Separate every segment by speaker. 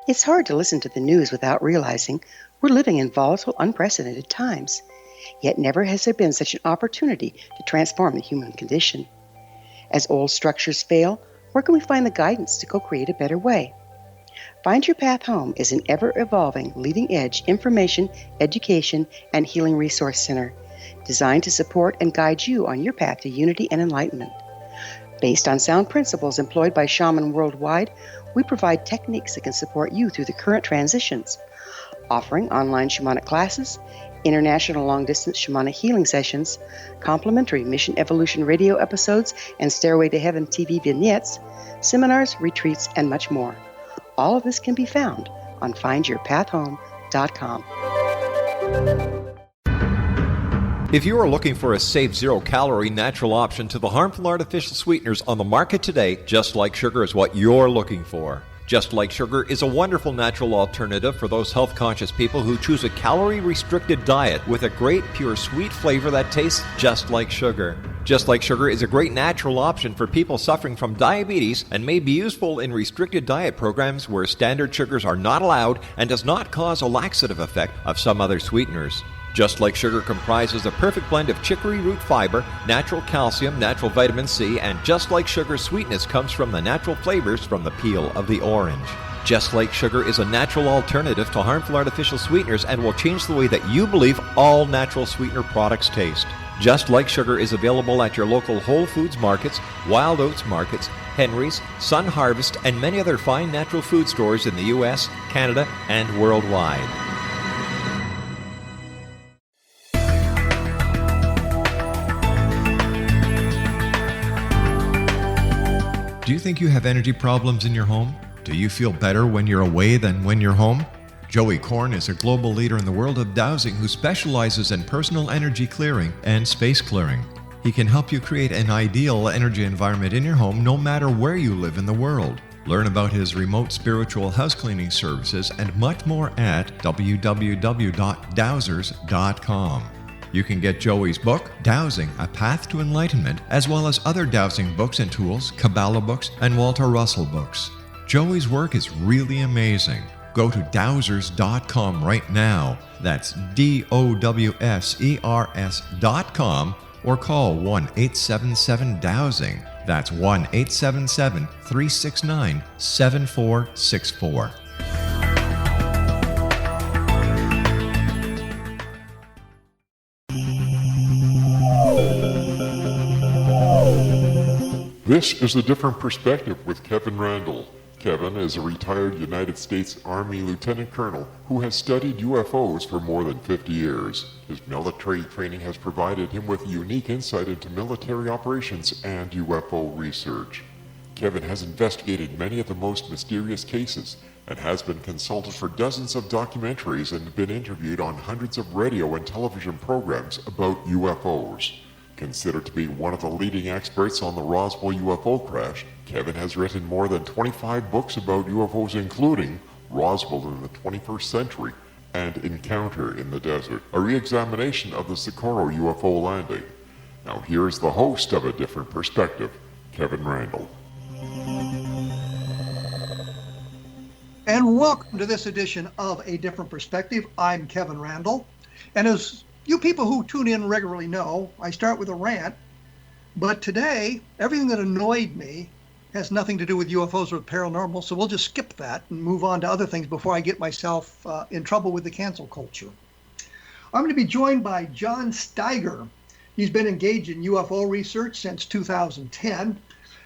Speaker 1: It's hard to listen to the news without realizing we're living in volatile, unprecedented times. Yet never has there been such an opportunity to transform the human condition. As old structures fail, where can we find the guidance to co-create a better way? Find Your Path Home is an ever-evolving, leading-edge information, education, and healing resource center designed to support and guide you on your path to unity and enlightenment. Based on sound principles employed by shamans worldwide, we provide techniques that can support you through the current transitions, offering online shamanic classes, international long-distance shamanic healing sessions, complimentary Mission Evolution radio episodes and Stairway to Heaven TV vignettes, seminars, retreats, and much more. All of this can be found on findyourpathhome.com.
Speaker 2: If you are looking for a safe, zero-calorie natural option to the harmful artificial sweeteners on the market today, Just Like Sugar is what you're looking for. Just Like Sugar is a wonderful natural alternative for those health-conscious people who choose a calorie-restricted diet with a great, pure, sweet flavor that tastes just like sugar. Just Like Sugar is a great natural option for people suffering from diabetes and may be useful in restricted diet programs where standard sugars are not allowed and does not cause a laxative effect of some other sweeteners. Just Like Sugar comprises a perfect blend of chicory root fiber, natural calcium, natural vitamin C, and Just Like Sugar's sweetness comes from the natural flavors from the peel of the orange. Just Like Sugar is a natural alternative to harmful artificial sweeteners and will change the way that you believe all natural sweetener products taste. Just Like Sugar is available at your local Whole Foods markets, Wild Oats markets, Henry's, Sun Harvest, and many other fine natural food stores in the U.S., Canada, and worldwide. Do you think you have energy problems in your home? Do you feel better when you're away than when you're home? Joey Korn is a global leader in the world of dowsing who specializes in personal energy clearing and space clearing. He can help you create an ideal energy environment in your home no matter where you live in the world. Learn about his remote spiritual house cleaning services and much more at www.dowsers.com. You can get Joey's book, Dowsing, A Path to Enlightenment, as well as other dowsing books and tools, Kabbalah books, and Walter Russell books. Joey's work is really amazing. Go to dowsers.com right now. That's DOWSERS.com or call 1-877-DOWSING. That's 1-877-369-7464.
Speaker 3: This is A Different Perspective with Kevin Randle. Kevin is a retired United States Army Lieutenant Colonel who has studied UFOs for more than 50 years. His military training has provided him with unique insight into military operations and UFO research. Kevin has investigated many of the most mysterious cases and has been consulted for dozens of documentaries and been interviewed on hundreds of radio and television programs about UFOs. Considered to be one of the leading experts on the Roswell UFO crash, Kevin has written more than 25 books about UFOs, including Roswell in the 21st Century and Encounter in the Desert, a re-examination of the Socorro UFO landing. Now here's the host of A Different Perspective, Kevin Randle.
Speaker 4: And welcome to this edition of A Different Perspective. I'm Kevin Randle, and as you people who tune in regularly know, I start with a rant, but today, everything that annoyed me has nothing to do with UFOs or paranormal, so we'll just skip that and move on to other things before I get myself in trouble with the cancel culture. I'm going to be joined by John Steiger. He's been engaged in UFO research since 2010.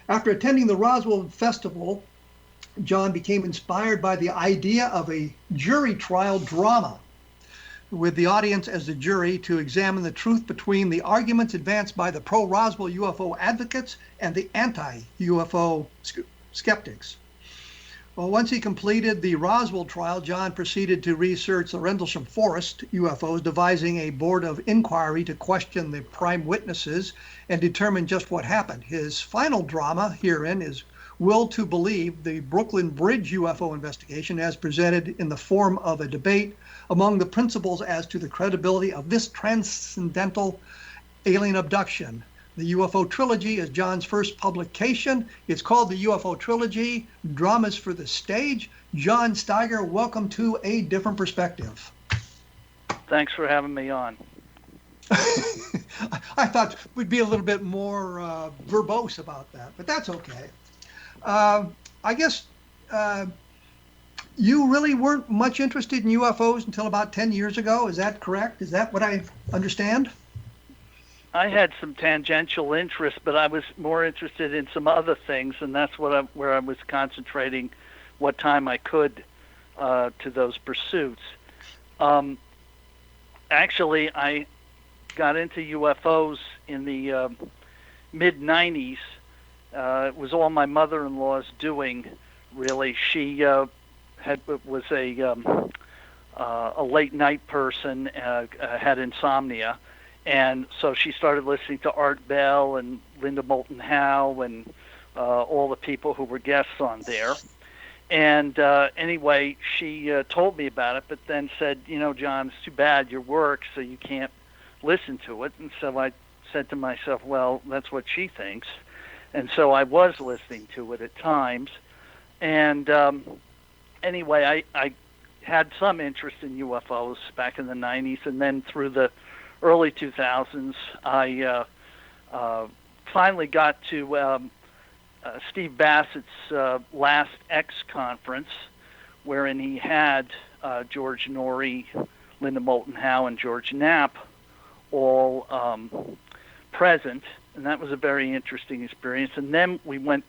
Speaker 4: After attending the Roswell Festival, John became inspired by the idea of a jury trial drama with the audience as the jury to examine the truth between the arguments advanced by the pro-Roswell UFO advocates and the anti-UFO skeptics. Well, once he completed the Roswell trial, John proceeded to research the Rendlesham Forest UFOs, devising a board of inquiry to question the prime witnesses and determine just what happened. His final drama herein is Will to Believe, the Brooklyn Bridge UFO Investigation, as presented in the form of a debate among the principals as to the credibility of this transcendental alien abduction The UFO Trilogy is John's first publication. It's called the UFO Trilogy, Dramas for the Stage. John Steiger, welcome to A Different Perspective.
Speaker 5: Thanks for having me on.
Speaker 4: I thought we'd be a little bit more verbose about that, but that's okay. I guess you really weren't much interested in UFOs until about 10 years ago. Is that correct? Is that what I understand?
Speaker 5: I had some tangential interest, but I was more interested in some other things, and that's where I was concentrating what time I could to those pursuits. Actually, I got into UFOs in the mid-'90s. It was all my mother-in-law's doing, really. She was a late-night person, had insomnia, and so she started listening to Art Bell and Linda Moulton Howe and all the people who were guests on there. And anyway, she told me about it, but then said, John, it's too bad your work, so you can't listen to it. And so I said to myself, well, that's what she thinks. And so I was listening to it at times. And anyway, I had some interest in UFOs back in the 90s, and then through the early 2000s, I finally got to Steve Bassett's last X conference, wherein he had George Norrie, Linda Moulton Howe, and George Knapp all present, and that was a very interesting experience. And then we went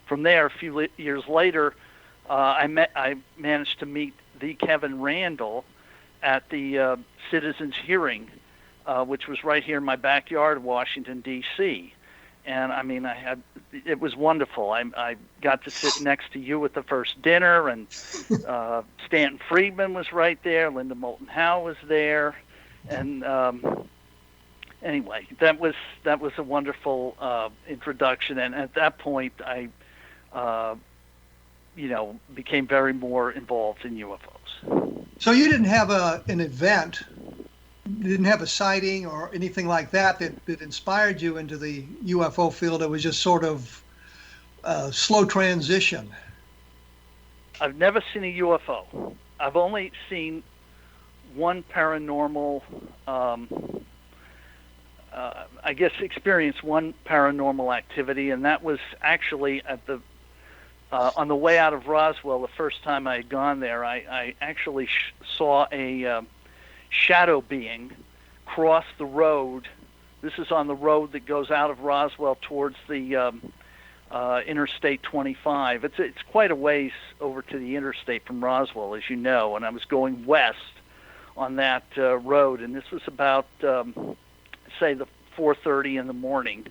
Speaker 5: from there. A few years later, I managed to meet the Kevin Randle at the Citizens Hearing, which was right here in my backyard of Washington, D.C. And I mean, it was wonderful. I got to sit next to you at the first dinner, and Stanton Friedman was right there. Linda Moulton Howe was there, and anyway, that was a wonderful introduction. And at that point, I became very more involved in UFOs.
Speaker 4: So you didn't have an event. You didn't have a sighting or anything like that inspired you into the UFO field. It was just sort of a slow transition.
Speaker 5: I've never seen a UFO. I've only seen one paranormal, experienced one paranormal activity, and that was actually at on the way out of Roswell. The first time I had gone there, I actually saw a shadow being cross the road. This is on the road that goes out of Roswell towards the Interstate 25. It's quite a ways over to the interstate from Roswell, as you know, and I was going west on that road, and this was about, say, the 4:30 in the morning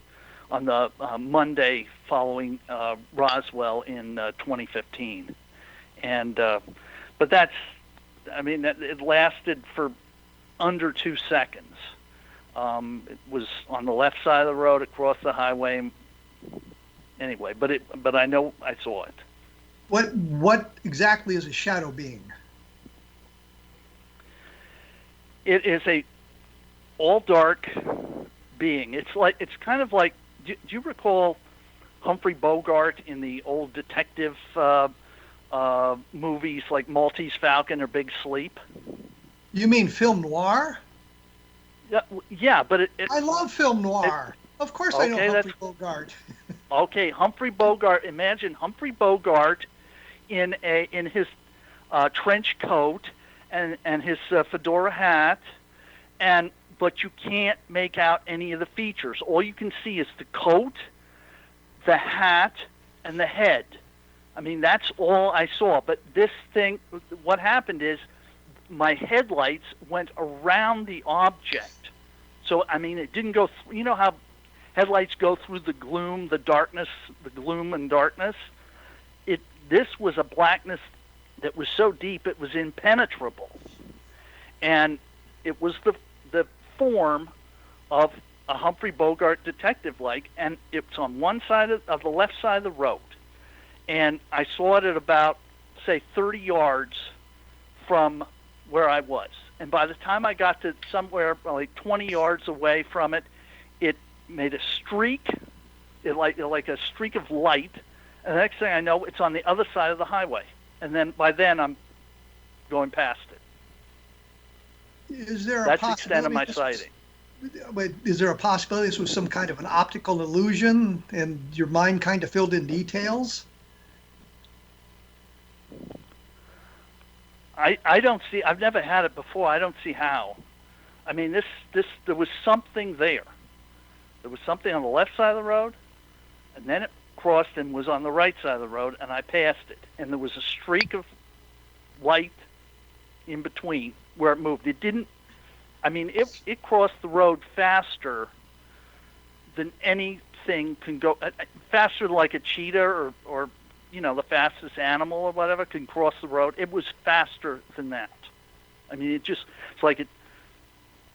Speaker 5: on the Monday following Roswell in 2015. And but it lasted for under 2 seconds. It was on the left side of the road across the highway. Anyway, but I know I saw it.
Speaker 4: What exactly is a shadow being?
Speaker 5: It is a all dark being. It's kind of like. Do you recall Humphrey Bogart in the old detective movies like Maltese Falcon or Big Sleep?
Speaker 4: You mean film noir?
Speaker 5: Yeah, but
Speaker 4: I love film noir. Of course, I know Humphrey Bogart.
Speaker 5: Okay, Humphrey Bogart. Imagine Humphrey Bogart in his trench coat and his fedora hat, but you can't make out any of the features. All you can see is the coat, the hat, and the head. I mean, that's all I saw. But this thing, what happened is my headlights went around the object. So, I mean, it didn't go through. You know how headlights go through the gloom, the darkness, the gloom and darkness? This was a blackness that was so deep it was impenetrable. And it was the form of a Humphrey Bogart detective-like, and it's on one side of the left side of the road. And I saw it at about, say, 30 yards from where I was. And by the time I got to somewhere like 20 yards away from it, it made a streak, like a streak of light, and the next thing I know, it's on the other side of the highway. And then by then, I'm going past it.
Speaker 4: Is there a
Speaker 5: That's the
Speaker 4: possibility
Speaker 5: extent of my
Speaker 4: this
Speaker 5: sighting.
Speaker 4: Wait, is there a possibility this was some kind of an optical illusion and your mind kind of filled in details?
Speaker 5: I don't see. I've never had it before. I don't see how. I mean, there was something there. There was something on the left side of the road, and then it crossed and was on the right side of the road, and I passed it. And there was a streak of light in between where it moved. It didn't. I mean, it crossed the road faster than anything can go. Faster than like a cheetah or the fastest animal or whatever can cross the road. It was faster than that. I mean, it's like it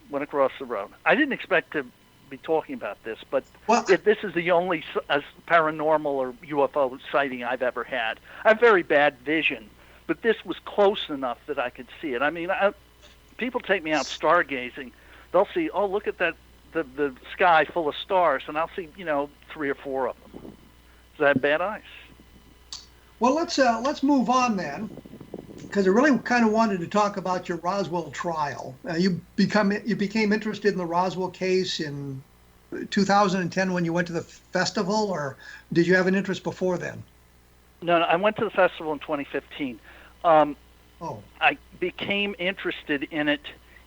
Speaker 5: went across the road. I didn't expect to be talking about this, but this is the only paranormal or UFO sighting I've ever had. I have very bad vision, but this was close enough that I could see it. I mean, people take me out stargazing. They'll see, oh, look at that, the sky full of stars, and I'll see, 3 or 4 of them. So I have bad eyes.
Speaker 4: Well, let's move on then, because I really kind of wanted to talk about your Roswell trial. You became interested in the Roswell case in 2010 when you went to the festival, or did you have an interest before then?
Speaker 5: No, I went to the festival in 2015. I became interested in it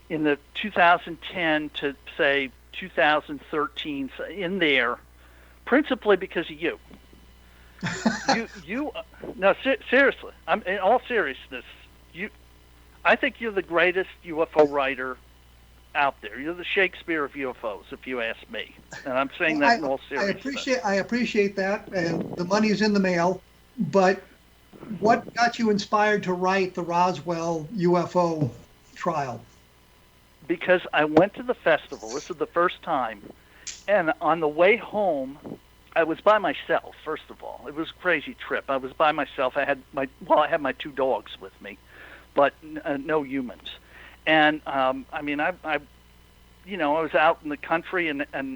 Speaker 5: in the 2010 to say 2013, in there, principally because of you. Seriously. I'm in all seriousness. I think you're the greatest UFO writer out there. You're the Shakespeare of UFOs, if you ask me. And I'm saying that in all seriousness.
Speaker 4: I appreciate that, and the money's in the mail. But what got you inspired to write the Roswell UFO trial?
Speaker 5: Because I went to the festival. This was the first time. And on the way home, I was by myself, first of all. It was a crazy trip. I was by myself. I had my 2 dogs with me, but no humans. And I was out in the country and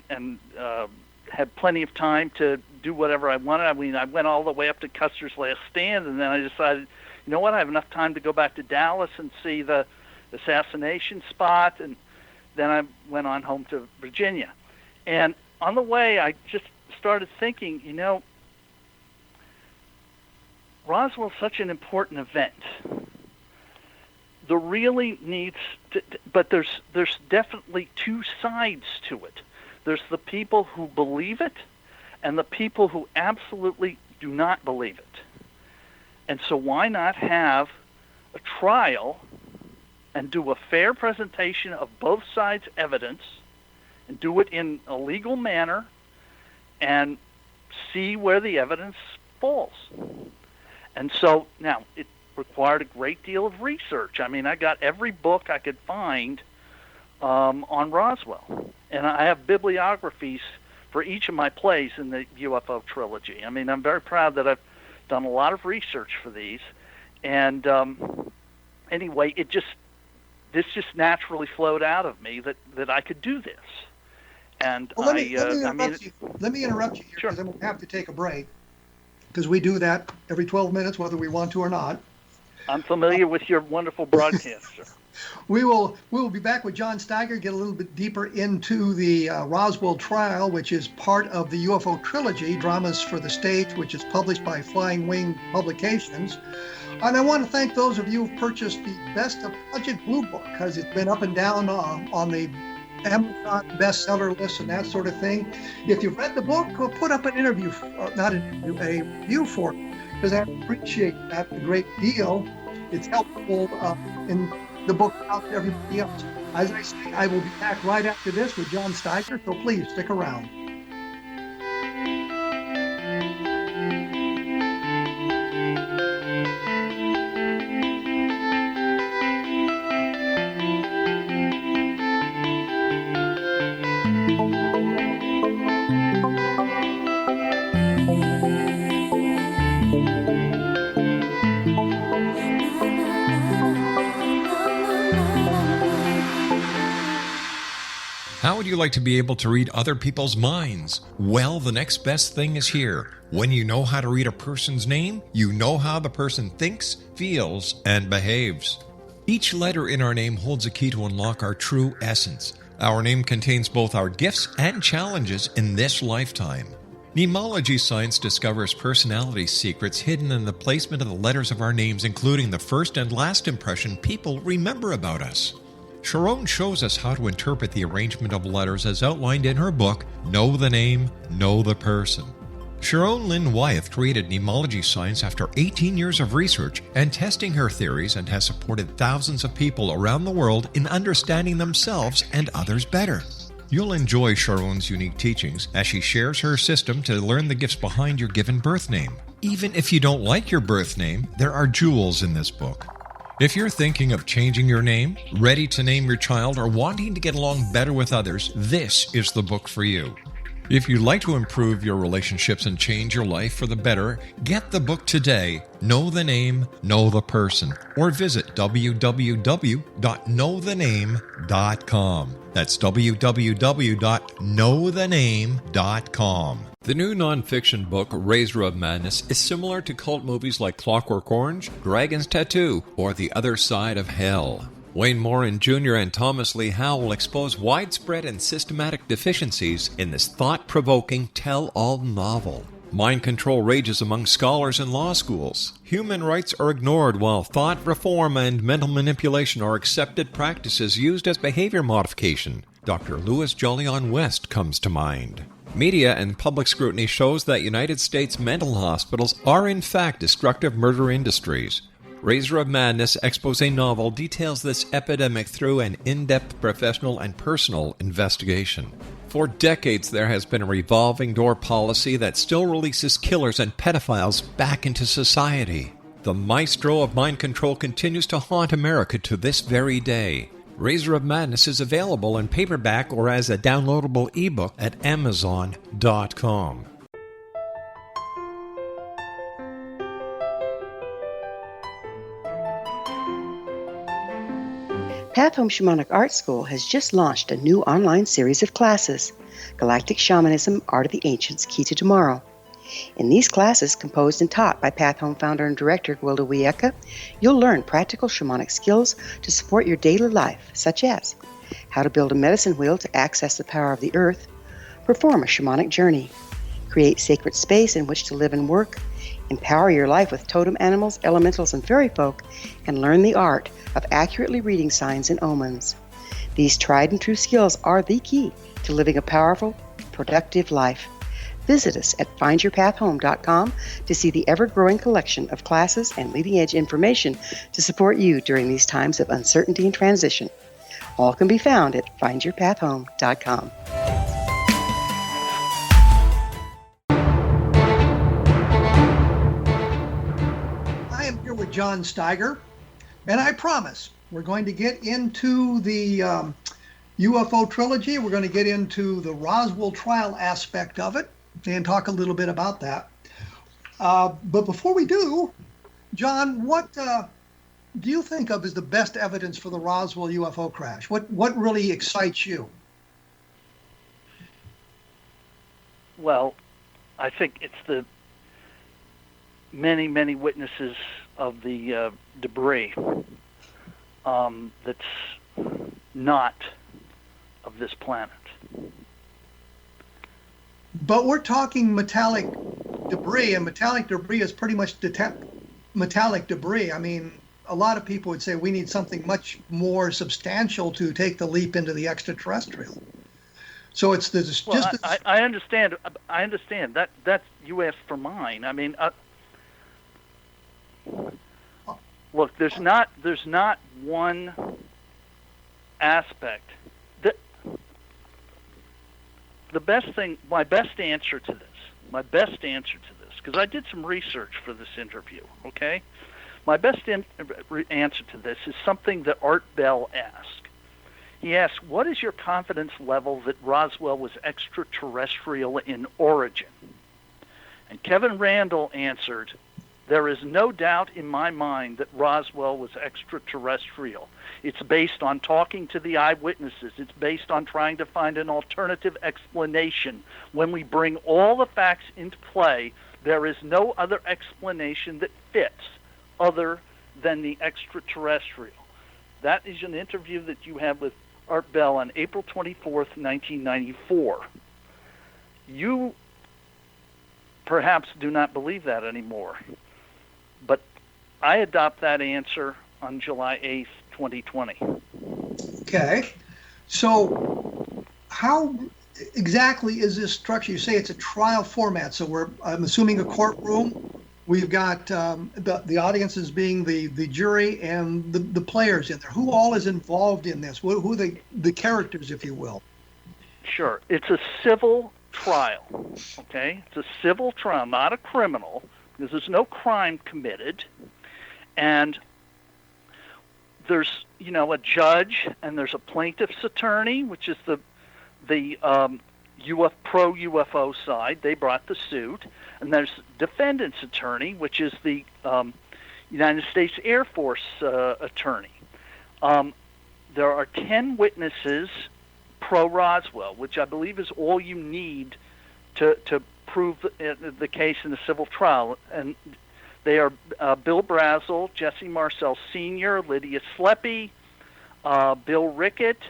Speaker 5: had plenty of time to do whatever I wanted. I mean, I went all the way up to Custer's Last Stand, and then I decided, you know what, I have enough time to go back to Dallas and see the assassination spot, and then I went on home to Virginia. And on the way, I just started thinking, Roswell's such an important event. There really needs to, but there's definitely 2 sides to it. There's the people who believe it and the people who absolutely do not believe it. And so why not have a trial and do a fair presentation of both sides' evidence and do it in a legal manner and see where the evidence falls. And so now it required a great deal of research. I mean, I got every book I could find on Roswell. And I have bibliographies for each of my plays in the UFO trilogy. I mean, I'm very proud that I've done a lot of research for these. And anyway, this just naturally flowed out of me that I could do this. And
Speaker 4: well, let me interrupt you here,
Speaker 5: Sure.
Speaker 4: because then we'll have to take a break, because we do that every 12 minutes, whether we want to or not.
Speaker 5: I'm familiar with your wonderful broadcast, sir.
Speaker 4: We will be back with John Steiger, get a little bit deeper into the Roswell trial, which is part of the UFO Trilogy, Dramas for the Stage, which is published by Flying Wing Publications. And I want to thank those of you who've purchased the Best of Budget Blue Book, because it's been up and down on the Amazon bestseller list and that sort of thing. If you've read the book, put up an interview, a review for it, because I appreciate that a great deal. It's helpful in the book out to everybody else. As I say, I will be back right after this with John Steiger, so please stick around.
Speaker 2: How would you like to be able to read other people's minds? Well, the next best thing is here. When you know how to read a person's name, you know how the person thinks, feels, and behaves. Each letter in our name holds a key to unlock our true essence. Our name contains both our gifts and challenges in this lifetime. Mnemology science discovers personality secrets hidden in the placement of the letters of our names, including the first and last impression people remember about us. Sharon shows us how to interpret the arrangement of letters as outlined in her book, Know the Name, Know the Person. Sharon Lynn Wyeth created mnemology science after 18 years of research and testing her theories, and has supported thousands of people around the world in understanding themselves and others better. You'll enjoy Sharon's unique teachings as she shares her system to learn the gifts behind your given birth name. Even if you don't like your birth name, there are jewels in this book. If you're thinking of changing your name, ready to name your child, or wanting to get along better with others, this is the book for you. If you'd like to improve your relationships and change your life for the better, get the book today, Know the Name, Know the Person, or visit www.knowthename.com. That's www.knowthename.com. The new nonfiction book, Razor of Madness, is similar to cult movies like Clockwork Orange, Dragon's Tattoo, or The Other Side of Hell. Wayne Morin Jr. and Thomas Lee Howell will expose widespread and systematic deficiencies in this thought-provoking tell-all novel. Mind control rages among scholars in law schools. Human rights are ignored while thought reform and mental manipulation are accepted practices used as behavior modification. Dr. Louis Jolyon West comes to mind. Media and public scrutiny shows that United States mental hospitals are in fact destructive murder industries. Razor of Madness expose novel details this epidemic through an in-depth professional and personal investigation. For decades, there has been a revolving door policy that still releases killers and pedophiles back into society. The maestro of mind control continues to haunt America to this very day. Razor of Madness is available in paperback or as a downloadable ebook at Amazon.com.
Speaker 1: Path Home Shamanic Art School has just launched a new online series of classes, Galactic Shamanism, Art of the Ancients, Key to Tomorrow. In these classes, composed and taught by Path Home founder and director Gwilda Wiyaka, you'll learn practical shamanic skills to support your daily life, such as how to build a medicine wheel to access the power of the earth, perform a shamanic journey, create sacred space in which to live and work, empower your life with totem animals, elementals, and fairy folk, and learn the art of accurately reading signs and omens. These tried and true skills are the key to living a powerful, productive life. Visit us at findyourpathhome.com to see the ever-growing collection of classes and leading-edge information to support you during these times of uncertainty and transition. All can be found at findyourpathhome.com.
Speaker 4: I am here with John Steiger, and I promise we're going to get into the UFO Trilogy. We're going to get into the Roswell trial aspect of it and talk a little bit about that. But before we do, John, what do you think of as the best evidence for the Roswell UFO crash? What really excites you?
Speaker 5: Well, I think it's the many, many witnesses of the debris that's not of this planet.
Speaker 4: But we're talking metallic debris, and metallic debris is pretty much metallic debris. I mean, a lot of people would say we need something much more substantial to take the leap into the extraterrestrial. So it's the
Speaker 5: well, I understand. I understand that. That's you asked for mine. I mean, look, there's not one aspect. The best thing, my best answer to this, because I did some research for this interview, okay? My best answer to this is something that Art Bell asked. He asked, what is your confidence level that Roswell was extraterrestrial in origin? And Kevin Randle answered There is no doubt in my mind that Roswell was extraterrestrial. It's based on talking to the eyewitnesses. It's based on trying to find an alternative explanation. When we bring all the facts into play, there is no other explanation that fits other than the extraterrestrial. That is an interview that you have with Art Bell on April 24th, 1994. You perhaps do not believe that anymore, but I adopt that answer on July 8th, 2020.
Speaker 4: Okay. So how exactly is this structure? You say it's a trial format, so I'm assuming a courtroom. We've got the audiences being the jury and the players in there. Who all is involved in this? Who are the characters, if you will?
Speaker 5: Sure. It's a civil trial, okay? It's a civil trial, not a criminal, because there's no crime committed. And there's, a judge, and there's a plaintiff's attorney, which is the pro-UFO side. They brought the suit. And there's defendant's attorney, which is the United States Air Force attorney. There are 10 witnesses pro-Roswell, which I believe is all you need to prove the case in a civil trial. And they are Bill Brazel, Jesse Marcel Sr., Lydia Sleppy, Bill Rickett,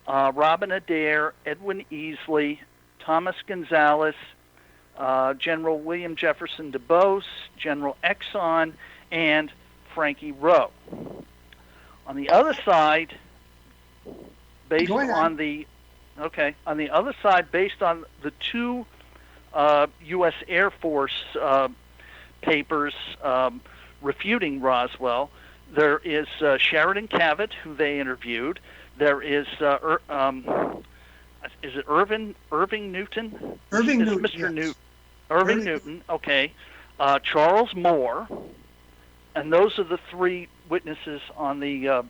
Speaker 5: Robin Adair, Edwin Easley, Thomas Gonzalez, General William Jefferson DuBose, General Exxon, and Frankie Rowe. On the other side, based on the two U.S. Air Force papers refuting Roswell, there is Sheridan Cavett, who they interviewed. There is it Irving Newton?
Speaker 4: Irving
Speaker 5: it's
Speaker 4: Newton.
Speaker 5: Mr.
Speaker 4: Yes.
Speaker 5: Newton. Irving Newton. Okay. Charles Moore, and those are the three witnesses on the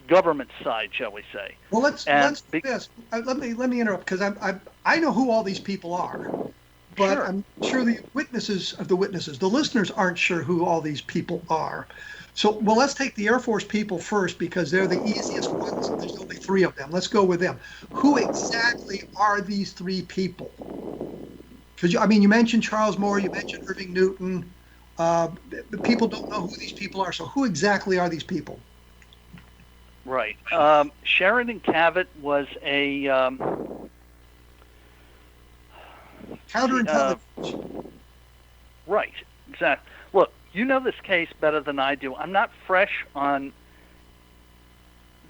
Speaker 5: government side, shall we say?
Speaker 4: Well, let's do this. Let me interrupt, because I know who all these people are, but
Speaker 5: Sure.
Speaker 4: I'm sure the listeners aren't sure who all these people are. So, let's take the Air Force people first, because they're the easiest ones. There's only 3 of them. Let's go with them. Who exactly are these 3 people? Because you mentioned Charles Moore, you mentioned Irving Newton. The people don't know who these people are. So, who exactly are these people?
Speaker 5: Right. Sheridan Cavett was a
Speaker 4: counterintelligence.
Speaker 5: Right. Exactly. Look, you know this case better than I do. I'm not fresh on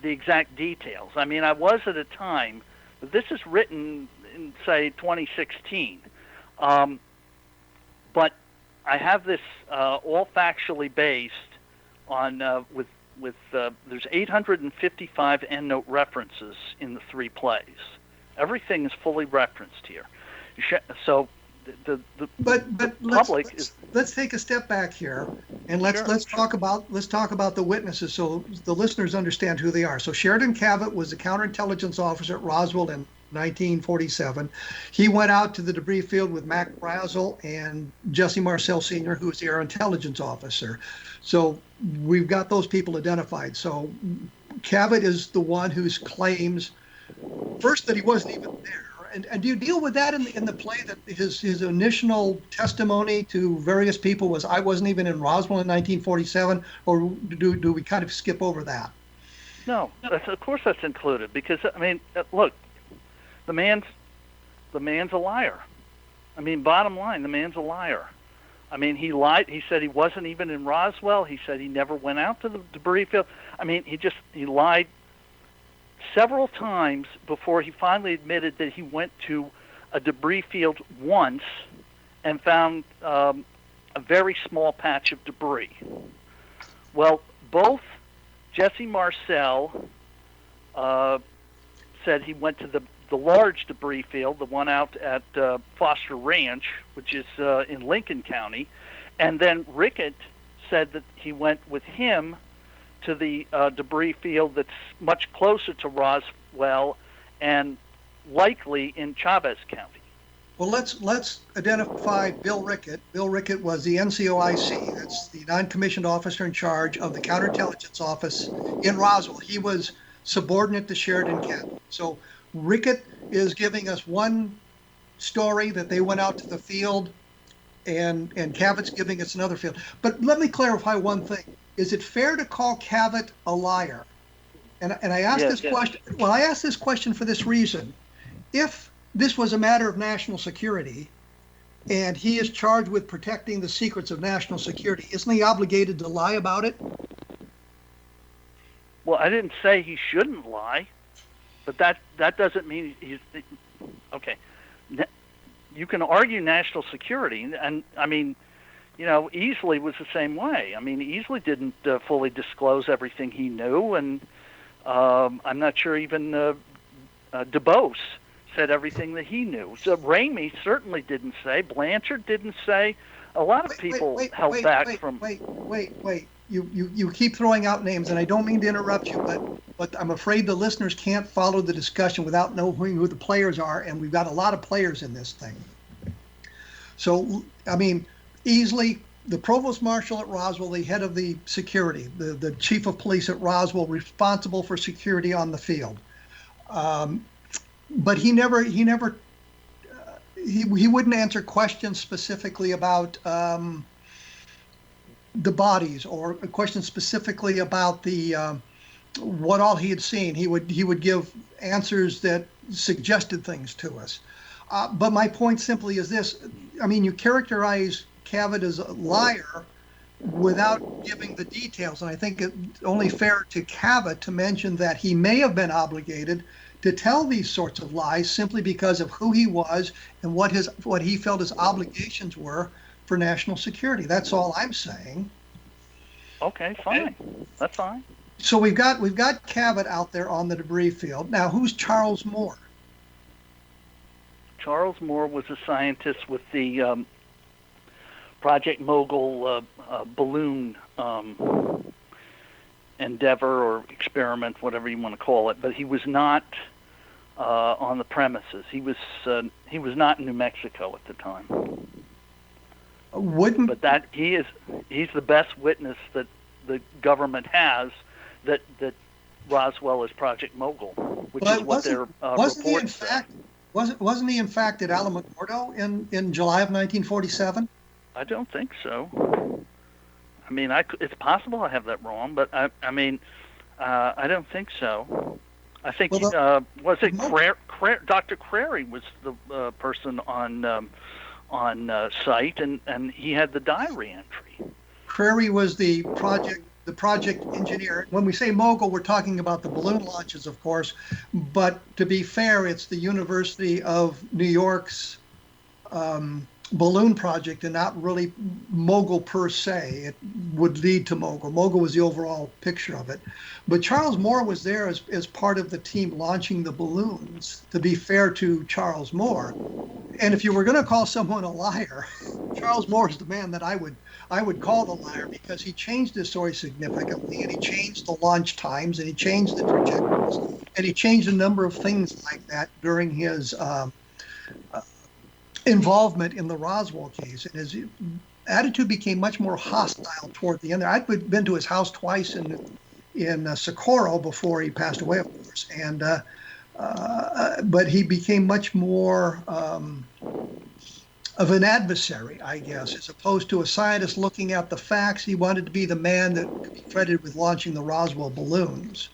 Speaker 5: the exact details. I mean, I was at a time, but this is written in, say, 2016. But I have this all factually based on with there's 855 endnote references in the 3 plays. Everything is fully referenced here. So the public
Speaker 4: let's take a step back here, and let's talk about the witnesses, so the listeners understand who they are. So Sheridan Cavett was a counterintelligence officer at Roswell in 1947. He went out to the debris field with Mac Brazel and Jesse Marcel Sr., who was the air intelligence officer. So we've got those people identified. So Cavett is the one who claims first that he wasn't even there. And do you deal with that in the play, that his initial testimony to various people was, I wasn't even in Roswell in 1947, or do we kind of skip over that?
Speaker 5: No, of course that's included, because I mean, look, the man's a liar. I mean, bottom line, the man's a liar. I mean, he lied. He said he wasn't even in Roswell. He said he never went out to the debris field. I mean, he lied several times before he finally admitted that he went to a debris field once and found a very small patch of debris. Well, both Jesse Marcel said he went to the large debris field, the one out at Foster Ranch, which is in Lincoln County, and then Rickett said that he went with him to the debris field that's much closer to Roswell and likely in Chavez County.
Speaker 4: Well, let's identify Bill Rickett. Bill Rickett was the NCOIC. That's the non-commissioned officer in charge of the counterintelligence office in Roswell. He was subordinate to Sheridan Cannon. So Rickett is giving us one story that they went out to the field, and Cavitt's giving us another field. But let me clarify one thing. Is it fair to call Cavitt a liar? And I asked this question. Well, I asked this question for this reason. If this was a matter of national security, and he is charged with protecting the secrets of national security, isn't he obligated to lie about it?
Speaker 5: Well, I didn't say he shouldn't lie, but that doesn't mean he's okay. You can argue national security, and I mean, Easley was the same way. I mean, Easley didn't fully disclose everything he knew, and I'm not sure even DuBose said everything that he knew. So Ramey certainly didn't say. Blanchard didn't say. A lot of people held back from.
Speaker 4: Wait. You keep throwing out names, and I don't mean to interrupt you, but I'm afraid the listeners can't follow the discussion without knowing who the players are, and we've got a lot of players in this thing. So, I mean, Easley, the provost marshal at Roswell, the head of the security, the chief of police at Roswell, responsible for security on the field. But he wouldn't answer questions specifically about the bodies, or questions specifically about the what all he had seen. He would give answers that suggested things to us. But my point simply is this: I mean, you characterize Cavitt as a liar without giving the details, and I think it's only fair to Cavitt to mention that he may have been obligated to tell these sorts of lies simply because of who he was and what he felt his obligations were for national security. That's all I'm saying.
Speaker 5: Okay, fine. That's fine.
Speaker 4: So we've got Cavitt out there on the debris field. Now, who's Charles Moore?
Speaker 5: Charles Moore was a scientist with the Project Mogul balloon endeavor or experiment, whatever you want to call it. But he was not on the premises. He was not in New Mexico at the time. But that he's the best witness that the government has that Roswell is Project Mogul, which is what their reports say.
Speaker 4: Wasn't he in fact at Alamogordo in July of 1947?
Speaker 5: I don't think so. I mean, it's possible I have that wrong, but I don't think so. I think Dr. Crary was the person on site, and he had the diary entry.
Speaker 4: Crary was the project engineer. When we say mogul, we're talking about the balloon launches, of course. But to be fair, it's the University of New York's balloon project, and not really mogul per se. It would lead to mogul. Mogul was the overall picture of it. But Charles Moore was there as part of the team launching the balloons, to be fair to Charles Moore. And if you were going to call someone a liar, Charles Moore is the man that I would call the liar, because he changed the story significantly, and he changed the launch times, and he changed the trajectories, and he changed a number of things like that during his involvement in the Roswell case. And his attitude became much more hostile toward the end. I'd been to his house twice in Socorro before he passed away, of course, and but he became much more of an adversary, I guess, as opposed to a scientist looking at the facts. He wanted to be the man that could be credited with launching the Roswell balloons.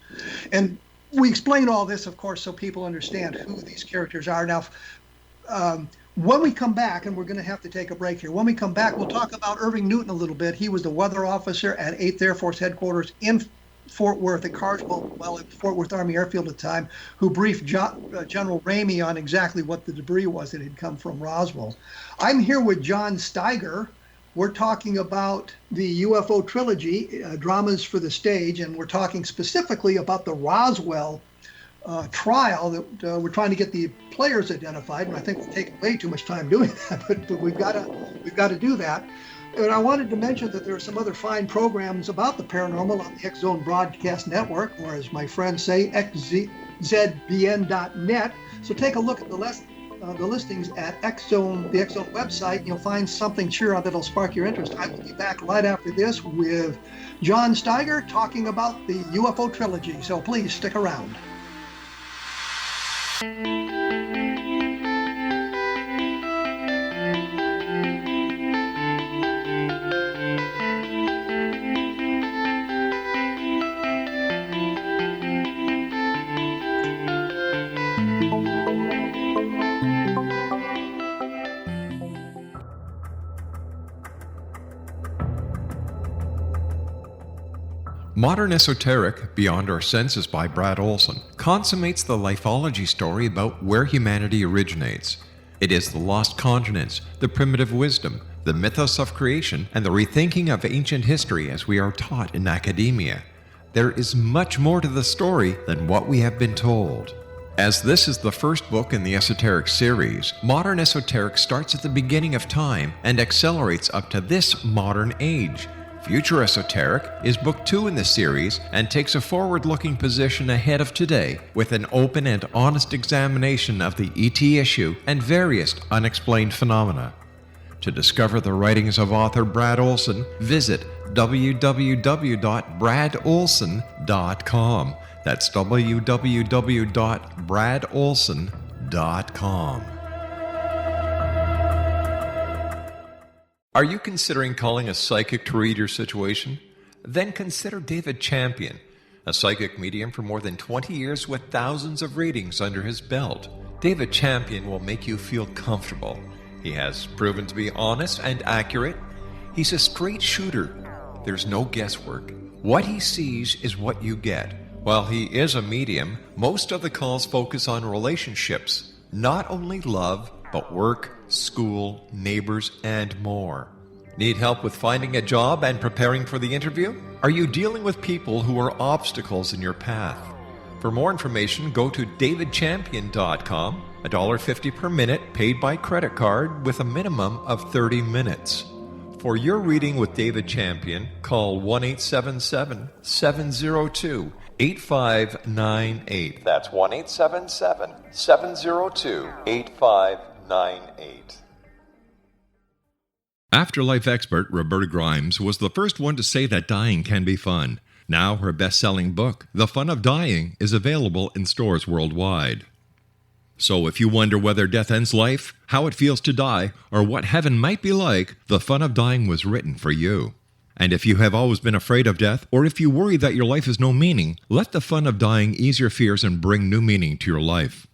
Speaker 4: And we explain all this, of course, so people understand who these characters are. Now, when we come back, and we're going to have to take a break here, when we come back, we'll talk about Irving Newton a little bit. He was the weather officer at 8th Air Force Headquarters in Fort Worth at Carswell, at Fort Worth Army Airfield at the time, who briefed General Ramey on exactly what the debris was that had come from Roswell. I'm here with John Steiger. We're talking about the UFO Trilogy, dramas for the stage, and we're talking specifically about the Roswell trial that we're trying to get the players identified, and I think we'll take way too much time doing that, but we've got to do that. And I wanted to mention that there are some other fine programs about the paranormal on the X Zone Broadcast Network, or as my friends say, xzbn.net. So take a look at the the listings at the X Zone website. You'll find something sure that'll spark your interest. I will be back right after this with John Steiger talking about the UFO Trilogy. So please stick around.
Speaker 2: Modern Esoteric, Beyond Our Senses by Brad Olson, consummates the lifology story about where humanity originates. It is the lost continents, the primitive wisdom, the mythos of creation, and the rethinking of ancient history as we are taught in academia. There is much more to the story than what we have been told. As this is the first book in the Esoteric series, Modern Esoteric starts at the beginning of time and accelerates up to this modern age. Future Esoteric is book 2 in the series and takes a forward-looking position ahead of today with an open and honest examination of the ET issue and various unexplained phenomena. To discover the writings of author Brad Olson, visit www.bradolson.com. That's www.bradolson.com. Are you considering calling a psychic to read your situation? Then consider David Champion, a psychic medium for more than 20 years with thousands of readings under his belt. David Champion will make you feel comfortable. He has proven to be honest and accurate. He's a straight shooter. There's no guesswork. What he sees is what you get. While he is a medium, most of the calls focus on relationships, not only love, but work, school, neighbors, and more. Need help with finding a job and preparing for the interview? Are you dealing with people who are obstacles in your path? For more information, go to davidchampion.com, $1.50 per minute paid by credit card with a minimum of 30 minutes. For your reading with David Champion, call 1-877-702-8598. That's 1-877-702-8598. Afterlife expert Roberta Grimes was the first one to say that dying can be fun. Now her best-selling book, The Fun of Dying, is available in stores worldwide. So if you wonder whether death ends life, how it feels to die, or what heaven might be like, The Fun of Dying was written for you. And if you have always been afraid of death, or if you worry that your life has no meaning, let The Fun of Dying ease your fears and bring new meaning to your life.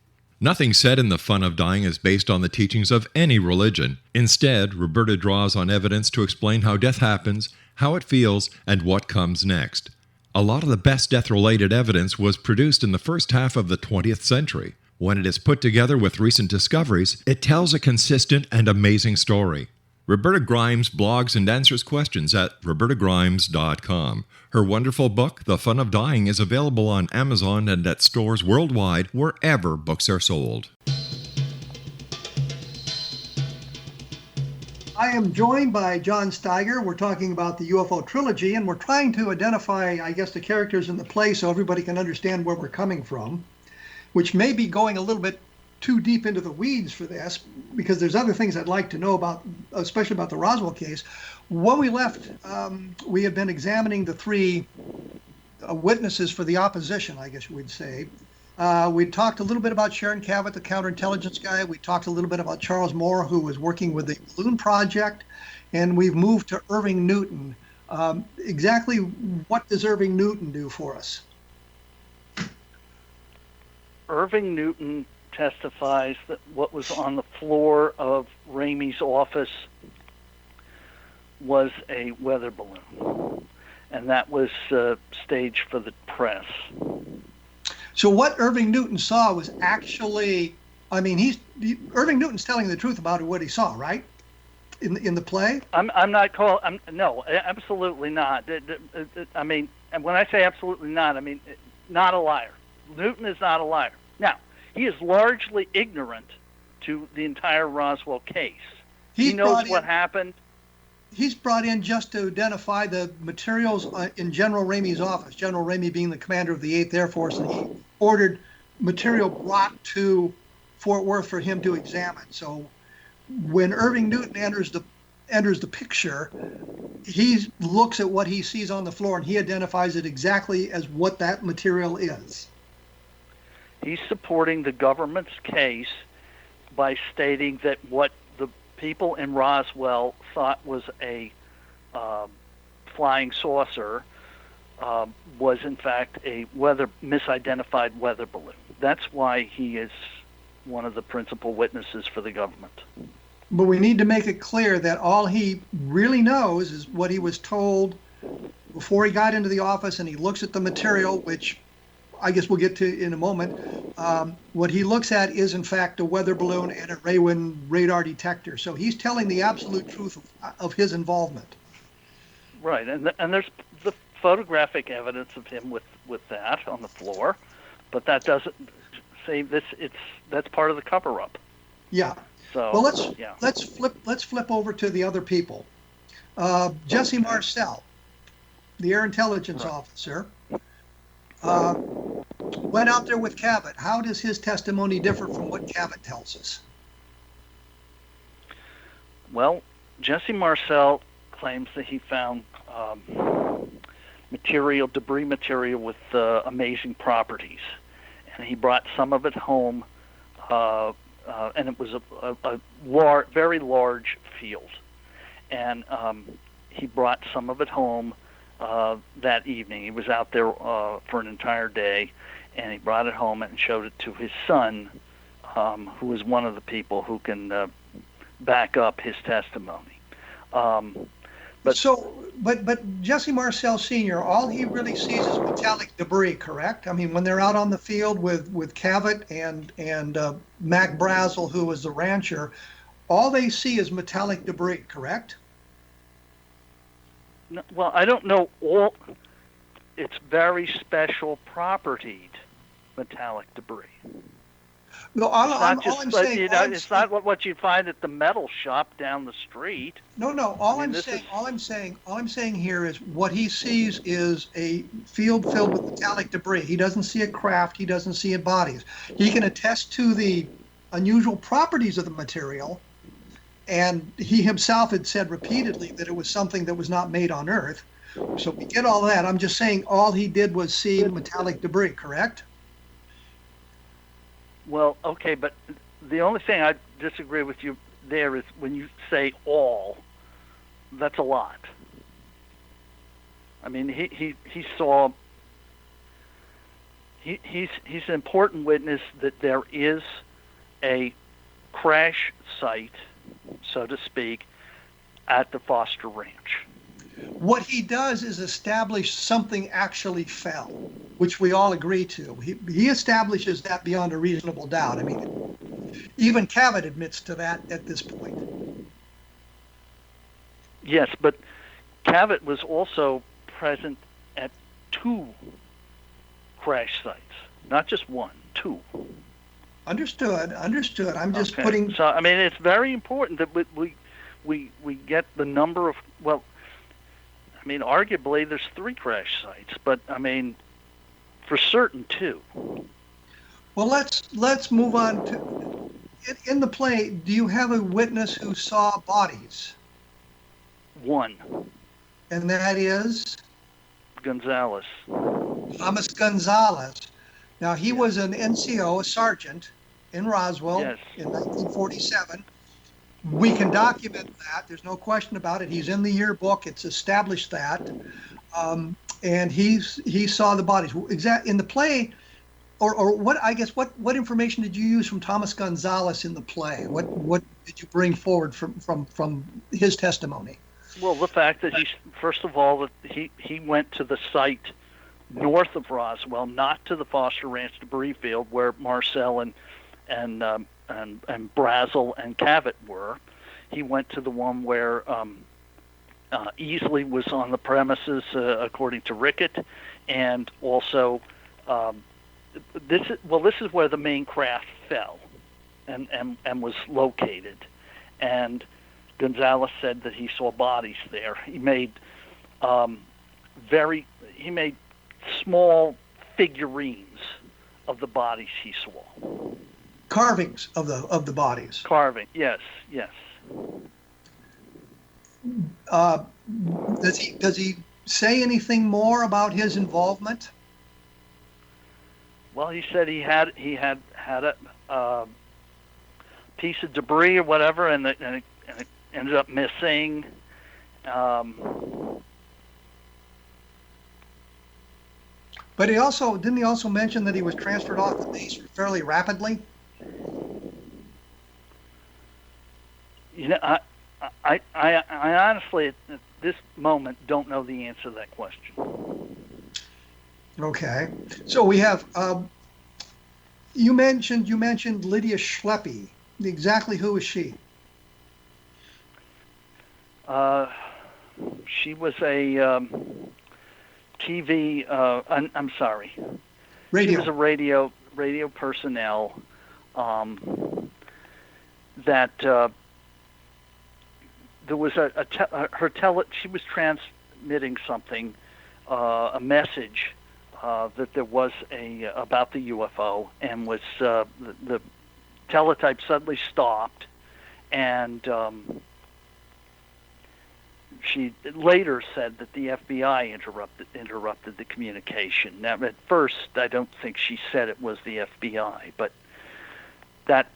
Speaker 2: Nothing said in The Fun of Dying is based on the teachings of any religion. Instead, Roberta draws on evidence to explain how death happens, how it feels, and what comes next. A lot of the best death-related evidence was produced in the first half of the 20th century. When it is put together with recent discoveries, it tells a consistent and amazing story. Roberta Grimes blogs and answers questions at robertagrimes.com. Her wonderful book, The Fun of Dying, is available on Amazon and at stores worldwide wherever books are sold.
Speaker 4: I am joined by John Steiger. We're talking about the UFO Trilogy, and we're trying to identify, I guess, the characters in the play so everybody can understand where we're coming from, which may be going a little bit too deep into the weeds for this, because there's other things I'd like to know about, especially about the Roswell case. When we left, we had been examining the three witnesses for the opposition, I guess we'd say. We talked a little bit about Sharon Cavett, the counterintelligence guy. We talked a little bit about Charles Moore, who was working with the Balloon Project. And we've moved to Irving Newton. Exactly what does Irving Newton do for us?
Speaker 5: Irving Newton testifies that what was on the floor of Ramey's office was a weather balloon, and that was staged for the press.
Speaker 4: So what Irving Newton saw was actually, I mean, Irving Newton's telling the truth about what he saw, right? In the play?
Speaker 5: I'm not calling. No, absolutely not. I mean, and when I say absolutely not, I mean not a liar. Newton is not a liar. Now, he is largely ignorant to the entire Roswell case. He knows what happened.
Speaker 4: He's brought in just to identify the materials in General Ramey's office, General Ramey being the commander of the 8th Air Force, and he ordered material brought Fort Worth for him to examine. So when Irving Newton enters the picture, he looks at what he sees on the floor and he identifies it exactly as what that material is.
Speaker 5: He's supporting the government's case by stating that what the people in Roswell thought was a flying saucer was in fact a misidentified weather balloon. That's why he is one of the principal witnesses for the government.
Speaker 4: But we need to make it clear that all he really knows is what he was told before he got into the office, and he looks at the material, which I guess we'll get to in a moment. What he looks at is, in fact, a weather balloon and a Raywin radar detector. So he's telling the absolute truth of his involvement.
Speaker 5: Right, and there's the photographic evidence of him with that on the floor, but that doesn't say this. That's part of the cover-up.
Speaker 4: Yeah.
Speaker 5: So
Speaker 4: well, let's flip over to the other people. Jesse Marcel, the Air Intelligence officer, went out there with Cabot. How does his testimony differ from what Cabot tells us?
Speaker 5: Well, Jesse Marcel claims that he found debris material with amazing properties, and he brought some of it home. And it was a very large field, and he brought some of it home that evening. He was out there for an entire day, and he brought it home and showed it to his son, who is one of the people who can back up his testimony. But
Speaker 4: Jesse Marcel Sr., all he really sees is metallic debris, correct? I mean, when they're out on the field with Cabot and Mac Brazel, who was the rancher, all they see is metallic debris, correct?
Speaker 5: No, well, I don't know all. It's very special propertied metallic debris.
Speaker 4: No,
Speaker 5: it's not what you'd find at the metal shop down the street.
Speaker 4: No. All I'm saying here is what he sees is a field filled with metallic debris. He doesn't see a craft. He doesn't see bodies. He can attest to the unusual properties of the material, and he himself had said repeatedly that it was something that was not made on Earth. So we get all that. I'm just saying all he did was see metallic debris, correct?
Speaker 5: Well, okay, but the only thing I disagree with you there is when you say all, that's a lot. I mean, he's an important witness that there is a crash site, so to speak, at the Foster Ranch.
Speaker 4: What he does is establish something actually fell, which we all agree to. He establishes that beyond a reasonable doubt. I mean, even Cabot admits to that at this point.
Speaker 5: Yes, but Cabot was also present at 2 crash sites, not just 1, 2.
Speaker 4: Understood. I'm just putting.
Speaker 5: So I mean, it's very important that we get the number of I mean, arguably there's 3 crash sites, but I mean, for certain 2.
Speaker 4: Well, let's move on to in the play. Do you have a witness who saw bodies?
Speaker 5: 1.
Speaker 4: And that is
Speaker 5: Gonzalez.
Speaker 4: Thomas Gonzalez. Now he was an NCO, a sergeant in Roswell in 1947. We can document that. There's no question about it. He's in the yearbook. It's established that. And he saw the bodies. In the play, or what? I guess what information did you use from Thomas Gonzalez in the play? What did you bring forward from his testimony?
Speaker 5: Well, the fact that first of all, that he went to the site north of Roswell, not to the Foster Ranch debris field where Marcel and Brazel and Cabot were. He went to the one where Easley was on the premises, according to Rickett, and also this is where the main craft fell and was located. And Gonzalez said that he saw bodies there. He made small figurines of the bodies he saw.
Speaker 4: carvings of the bodies.
Speaker 5: Carving, yes, yes.
Speaker 4: Does he say anything more about his involvement?
Speaker 5: Well, he said he had a piece of debris or whatever, and it ended up missing.
Speaker 4: But didn't he also mention that he was transferred off the base fairly rapidly?
Speaker 5: You know, I honestly at this moment don't know the answer to that question.
Speaker 4: Okay, so we have you mentioned Lydia Schleppe. Exactly who is she?
Speaker 5: She was a TV. I'm sorry.
Speaker 4: Radio.
Speaker 5: She was a radio personnel that there was she was transmitting something, a message that there was about the UFO, and was the teletype suddenly stopped, and she later said that the FBI interrupted the communication. Now, at first, I don't think she said it was the FBI, but that's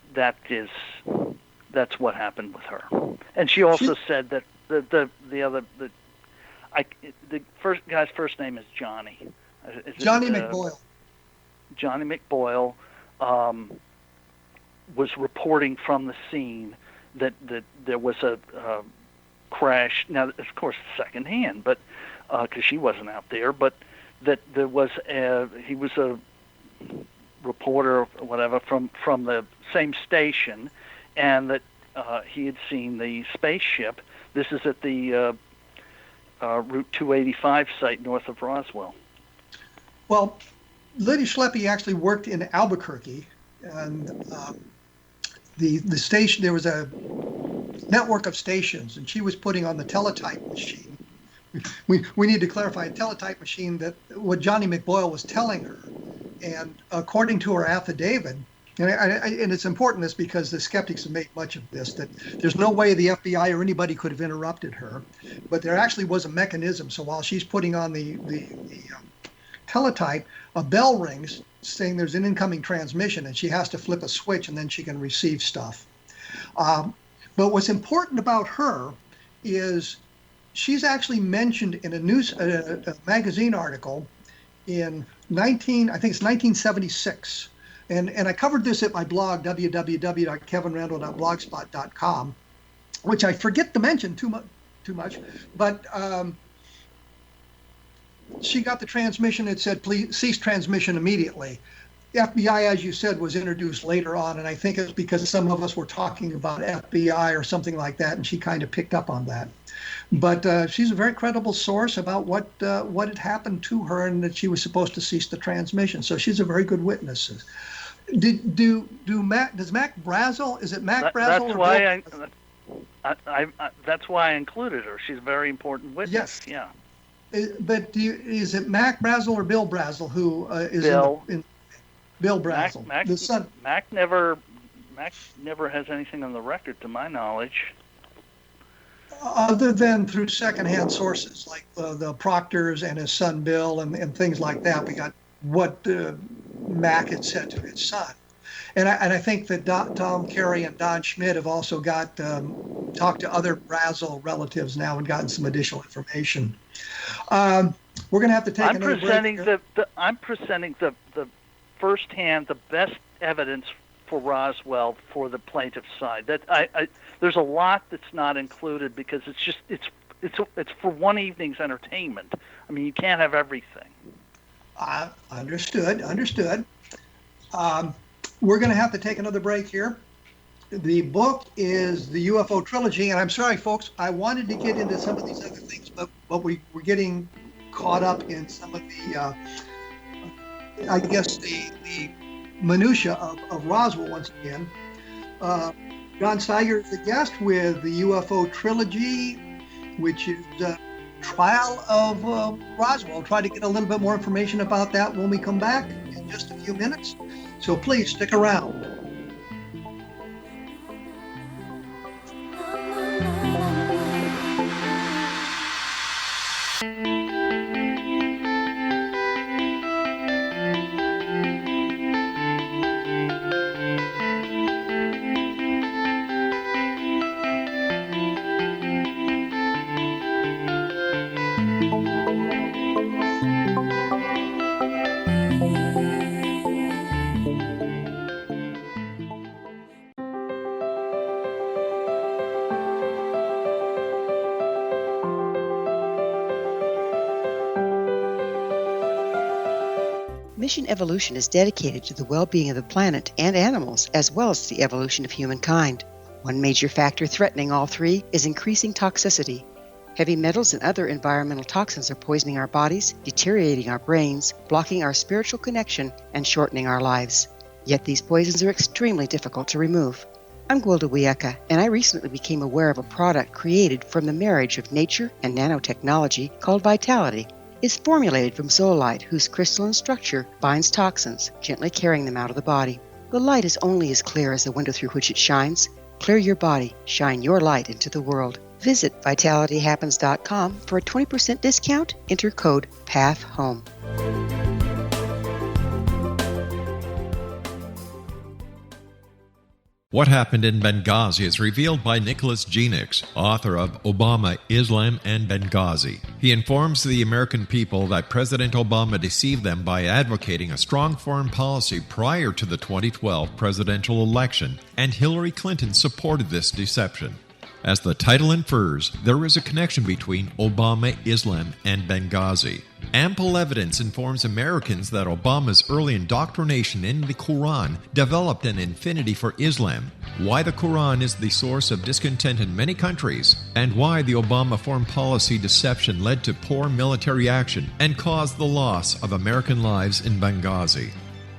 Speaker 5: what happened with her. And she also said that the first guy's first name is Johnny.
Speaker 4: Johnny McBoyle.
Speaker 5: Johnny McBoyle was reporting from the scene that there was a crash. Now, of course, secondhand, but because she wasn't out there, but that there was he was a reporter or whatever from the same station, and that he had seen the spaceship. This is at the Route 285 site north of Roswell.
Speaker 4: Well, Lydia Schleppe actually worked in Albuquerque, and the station, there was a network of stations, and she was putting on the teletype machine. We need to clarify a teletype machine, that what Johnny McBoyle was telling her, and according to her affidavit, and it's important this because the skeptics have made much of this, that there's no way the FBI or anybody could have interrupted her, but there actually was a mechanism. So while she's putting on the teletype, a bell rings saying there's an incoming transmission, and she has to flip a switch, and then she can receive stuff. But what's important about her is she's actually mentioned in a magazine article in 1976. And I covered this at my blog, www.kevinrandle.blogspot.com, which I forget to mention too much. But she got the transmission. It said, please cease transmission immediately. The FBI, as you said, was introduced later on, and I think it's because some of us were talking about FBI or something like that, and she kind of picked up on that. But she's a very credible source about what had happened to her, and that she was supposed to cease the transmission. So she's a very good witness. Does Mac Brazel? Is it Mac Brazel?
Speaker 5: That's why I included her. She's a very important witness.
Speaker 4: Yes.
Speaker 5: Yeah.
Speaker 4: But is it Mac Brazel or Bill Brazel who is
Speaker 5: Bill?
Speaker 4: Bill Brazel, the son.
Speaker 5: Mac never has anything on the record, to my knowledge.
Speaker 4: Other than through secondhand sources like the Proctors and his son Bill and things like that, we got what Mac had said to his son. And I think that Tom Carey and Don Schmidt have also got talked to other Brazel relatives now and gotten some additional information. We're going to have to take another break.
Speaker 5: I'm presenting the firsthand, the best evidence for Roswell for the plaintiff's side. That there's a lot that's not included because it's for one evening's entertainment. I mean, you can't have everything.
Speaker 4: Understood. We're going to have to take another break here. The book is the UFO Trilogy, and I'm sorry, folks, I wanted to get into some of these other things, but we're getting caught up in some of the I guess the minutia of Roswell once again. John Steiger is the guest with the UFO Trilogy, which is the trial of Roswell. I'll try to get a little bit more information about that when we come back in just a few minutes. So please stick around.
Speaker 1: mission evolution is dedicated to the well-being of the planet and animals, as well as the evolution of humankind. One major factor threatening all three is increasing toxicity. Heavy metals and other environmental toxins are poisoning our bodies, deteriorating our brains, blocking our spiritual connection, and shortening our lives. Yet these poisons are extremely difficult to remove. I'm Gwilda Wiyaka, and I recently became aware of a product created from the marriage of nature and nanotechnology called Vitality. It's formulated from zoolite, whose crystalline structure binds toxins, gently carrying them out of the body. The light is only as clear as the window through which it shines. Clear your body, shine your light into the world. Visit vitalityhappens.com for a 20% discount. Enter code PATHHOME.
Speaker 2: What happened in Benghazi is revealed by Nicholas Genix, author of Obama, Islam, and Benghazi. He informs the American people that President Obama deceived them by advocating a strong foreign policy prior to the 2012 presidential election, and Hillary Clinton supported this deception. As the title infers, there is a connection between Obama, Islam, and Benghazi. Ample evidence informs Americans that Obama's early indoctrination in the Quran developed an affinity for Islam, why the Quran is the source of discontent in many countries, and why the Obama foreign policy deception led to poor military action and caused the loss of American lives in Benghazi.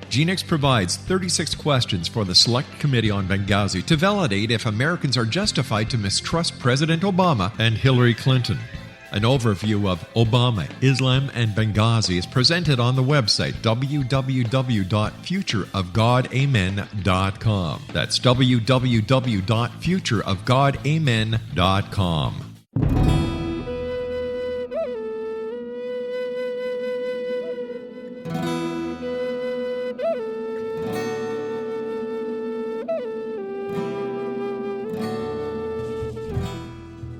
Speaker 2: Genix provides 36 questions for the Select Committee on Benghazi to validate if Americans are justified to mistrust President Obama and Hillary Clinton. An overview of Obama, Islam, and Benghazi is presented on the website www.futureofgodamen.com. That's www.futureofgodamen.com.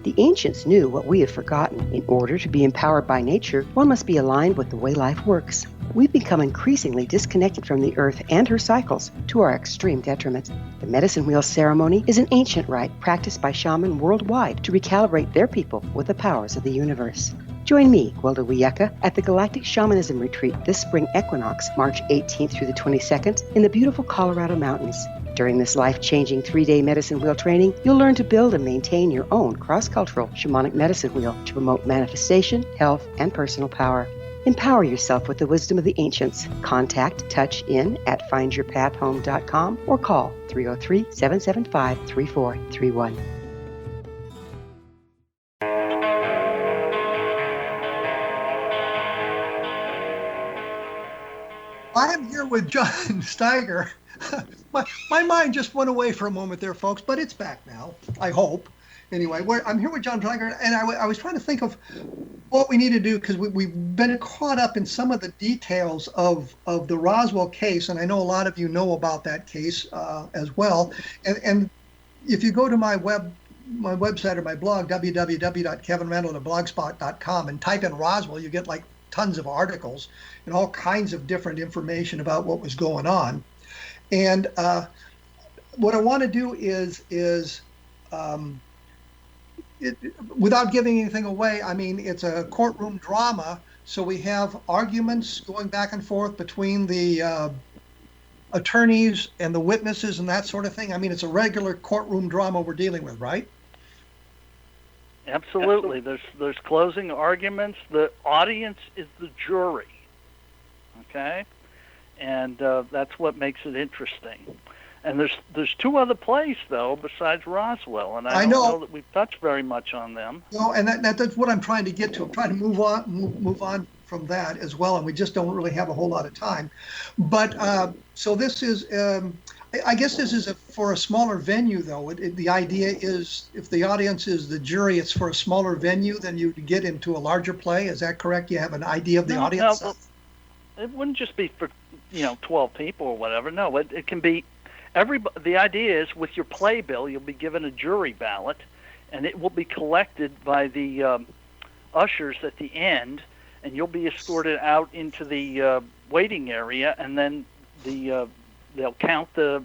Speaker 1: The ancients knew what we have forgotten. In order to be empowered by nature, one must be aligned with the way life works. We've become increasingly disconnected from the earth and her cycles, to our extreme detriment. The medicine wheel ceremony is an ancient rite practiced by shamans worldwide to recalibrate their people with the powers of the universe. Join me, Gwilda Wiyaka, at the Galactic Shamanism Retreat this spring equinox, March 18th through the 22nd, in the beautiful Colorado Mountains. During this life-changing 3-day medicine wheel training, you'll learn to build and maintain your own cross-cultural shamanic medicine wheel to promote manifestation, health, and personal power. Empower yourself with the wisdom of the ancients. Contact touchin@findyourpathhome.com or call 303-775-3431.
Speaker 4: I am here with John Steiger. My mind just went away for a moment there, folks, but it's back now, I hope. Anyway, I'm here with John Steiger, and I was trying to think of what we need to do, because we've been caught up in some of the details of the Roswell case, and I know a lot of you know about that case as well. And if you go to my website or my blog, www.kevinrandle.blogspot.com, and type in Roswell, you get like tons of articles and all kinds of different information about what was going on. And what I want to do is without giving anything away, I mean, it's a courtroom drama, so we have arguments going back and forth between the attorneys and the witnesses and that sort of thing. I mean, it's a regular courtroom drama we're dealing with, right?
Speaker 5: Absolutely. There's closing arguments. The audience is the jury. Okay? And that's what makes it interesting. And there's two other plays, though, besides Roswell, and I don't know that we've touched very much on them.
Speaker 4: No, and that's what I'm trying to get to. I'm trying to move on from that as well, and we just don't really have a whole lot of time. But so this is, I guess this is for a smaller venue, though. The idea is, if the audience is the jury, it's for a smaller venue, then you get into a larger play. Is that correct? You have an idea of the audience?
Speaker 5: No, it wouldn't just be for 12 people or whatever. No, it can be everybody. The idea is, with your playbill, you'll be given a jury ballot, and it will be collected by the ushers at the end, and you'll be escorted out into the waiting area, and then they'll count the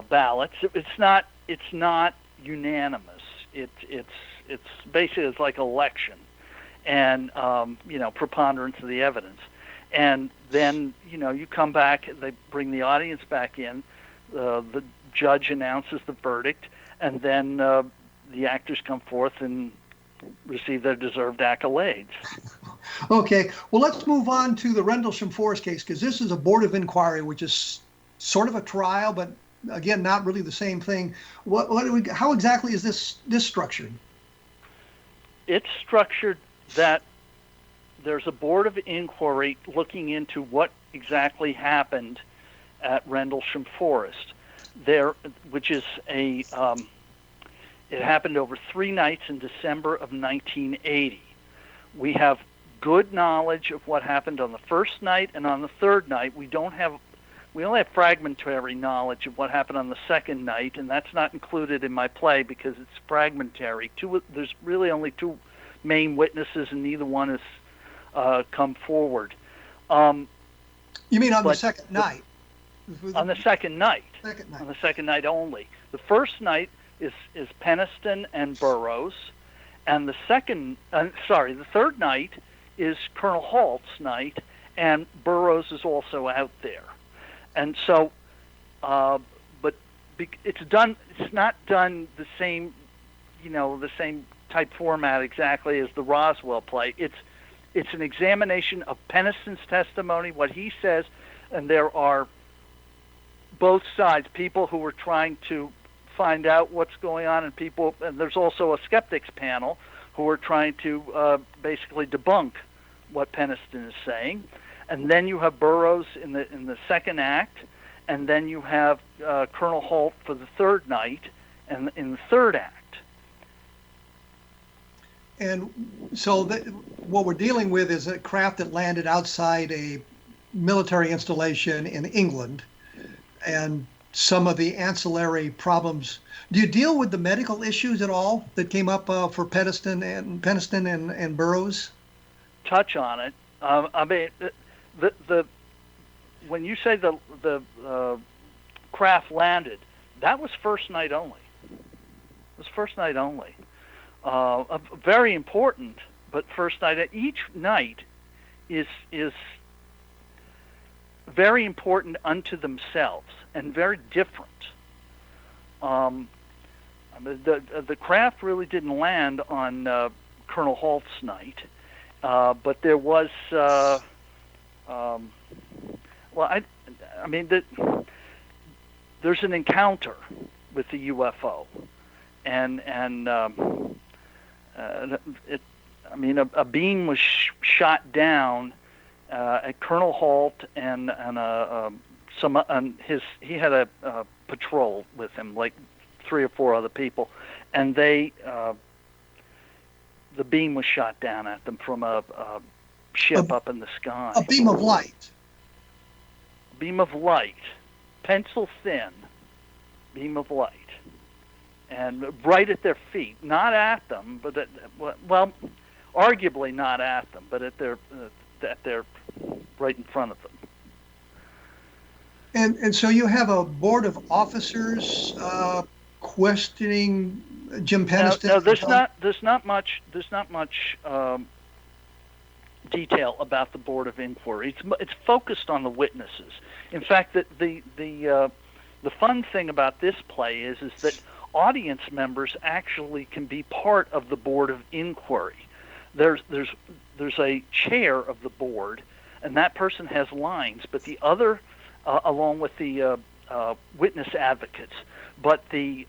Speaker 5: ballots. It's not unanimous. It's basically, it's like election, and preponderance of the evidence. And then, you come back, they bring the audience back in, the judge announces the verdict, and then the actors come forth and receive their deserved accolades.
Speaker 4: Okay, well, let's move on to the Rendlesham Forest case, because this is a board of inquiry, which is sort of a trial, but again, not really the same thing. How exactly is this structured?
Speaker 5: It's structured that there's a board of inquiry looking into what exactly happened at Rendlesham Forest, which is it happened over 3 nights in December of 1980. We have good knowledge of what happened on the first night, and on the third night we only have fragmentary knowledge of what happened on the second night, and that's not included in my play because it's fragmentary. There's really only 2 main witnesses, and neither one has come forward.
Speaker 4: You mean on the second night?
Speaker 5: On the second night.
Speaker 4: Second night.
Speaker 5: On the second night only. The first night is Peniston and Burroughs, and the third night is Colonel Halt's night, and Burroughs is also out there. And so, but it's not done the same, the same type format exactly as the Roswell play. It's an examination of Peniston's testimony, what he says, and there are both sides, people who are trying to find out what's going on, and there's also a skeptics panel who are trying to basically debunk what Peniston is saying. And then you have Burroughs in the second act, and then you have Colonel Halt for the third night, and in the third act.
Speaker 4: And so what we're dealing with is a craft that landed outside a military installation in England, and some of the ancillary problems. Do you deal with the medical issues at all that came up for Peniston and Burroughs?
Speaker 5: Touch on it. I mean, when you say the craft landed, that was first night only. It was first night only. Very important, but first night. Each night is very important unto themselves and very different. I mean, the craft really didn't land on Colonel Halt's night, but there was. There's an encounter with the UFO, and a beam was shot down at Colonel Halt and he had a patrol with him, like 3 or 4 other people, and the beam was shot down at them from a ship up in the sky.
Speaker 4: A beam of light.
Speaker 5: Beam of light, pencil thin beam of light, and right at their feet, not at them, but arguably not at them, but at their right in front of them.
Speaker 4: And so you have a board of officers questioning Jim Peniston.
Speaker 5: No, there's not much detail about the board of inquiry. It's focused on the witnesses. In fact, the fun thing about this play is that audience members actually can be part of the board of inquiry. There's a chair of the board, and that person has lines, but the other, along with the witness advocates, but the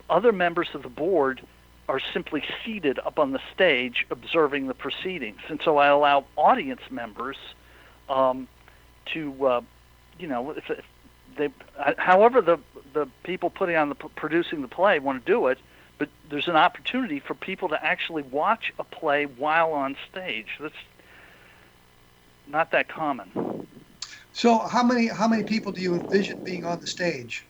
Speaker 5: other members of the board are simply seated up on the stage observing the proceedings. And so I allow audience members however the people producing the play want to do it, but there's an opportunity for people to actually watch a play while on stage. That's not that common.
Speaker 4: So how many people do you envision being on the stage?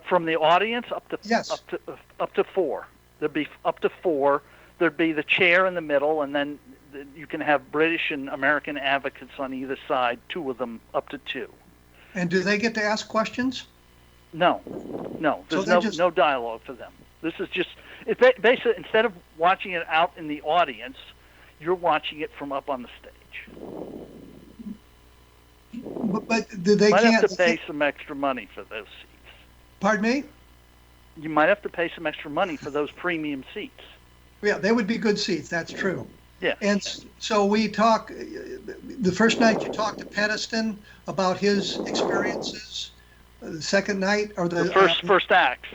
Speaker 5: From the audience up to 4. There'd be up to 4. There'd be the chair in the middle, and then you can have British and American advocates on either side, 2 of them up to 2.
Speaker 4: And do they get to ask questions?
Speaker 5: No. There's no dialogue for them. This is just basically, instead of watching it out in the audience, you're watching it from up on the stage.
Speaker 4: But they
Speaker 5: might
Speaker 4: can't
Speaker 5: have to pay some extra money for those seats.
Speaker 4: Pardon me?
Speaker 5: You might have to pay some extra money for those premium seats.
Speaker 4: Yeah, they would be good seats. That's true.
Speaker 5: Yeah.
Speaker 4: And so we talk, the first night you talked to Peniston about his experiences. The second night, or the
Speaker 5: first act is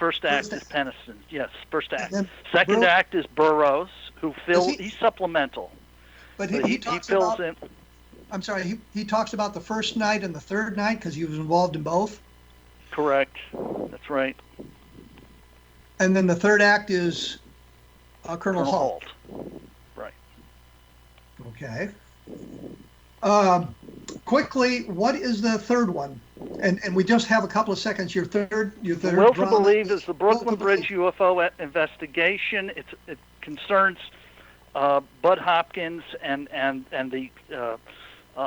Speaker 5: Peniston. Yes, first act. Second act is Burroughs, who he's supplemental.
Speaker 4: But he fills in. I'm sorry, he talks about the first night and the third night because he was involved in both?
Speaker 5: Correct. That's right.
Speaker 4: And then the third act is Colonel Halt.
Speaker 5: Right.
Speaker 4: Okay. Quickly, what is the third one? And we just have a couple of seconds. Your third
Speaker 5: Will to Believe is the Brooklyn Bridge UFO Investigation. It concerns Bud Hopkins and the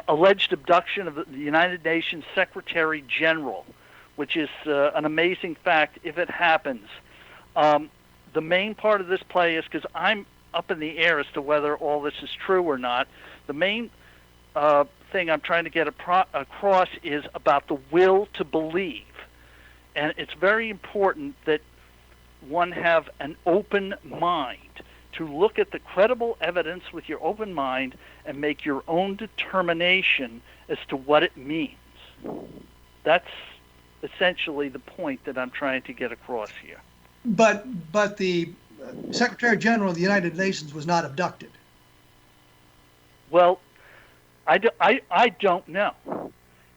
Speaker 5: alleged abduction of the United Nations Secretary General, which is an amazing fact if it happens. The main part of this play is, because I'm up in the air as to whether all this is true or not, the main thing I'm trying to get across is about the will to believe. And it's very important that one have an open mind, to look at the credible evidence with your open mind and make your own determination as to what it means. That's essentially the point that I'm trying to get across here.
Speaker 4: But the Secretary General of the United Nations was not abducted.
Speaker 5: Well, I don't know.